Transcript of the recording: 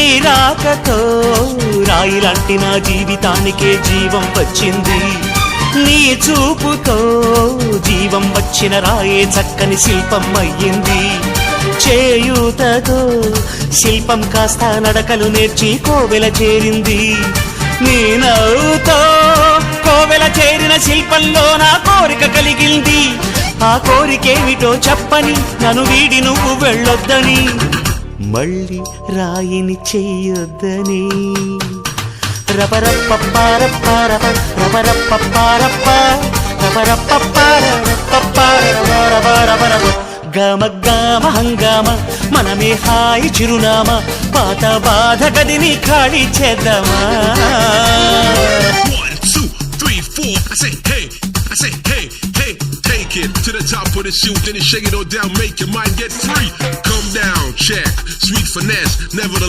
నీ రాకతో రాయిలాంటి నా జీవితానికే జీవం వచ్చింది. నీ చూపుతో జీవం వచ్చిన రాయే చక్కని శిల్పం అయ్యింది. చేయూతతో శిల్పం కాస్త నడకలు నేర్చి కోవెల చేరింది. నీ నవ్వుతో కోవెల చేరిన శిల్పంలో నా కోరిక కలిగింది. ఆ కోరికేమిటో చెప్పని నన్ను వీడి నువ్వు వెళ్ళొద్దని, మళ్ళీ రాయిని చెయ్యొద్దని. రబరప్పపారప్పారప రబరప్పపారప్ప రబరప్పపారపపారపపారపపారపపారప గమ గమ హంగామ మనమే హాయి చిరునామా, పాత బాధ గదిని ఖాళీ చేద్దామా. 1 2 3 4 I say hey, I say hey, hey, take it to the top of the chute, then you shake it all down, make your mind get free. Come down, check, sweet finesse, never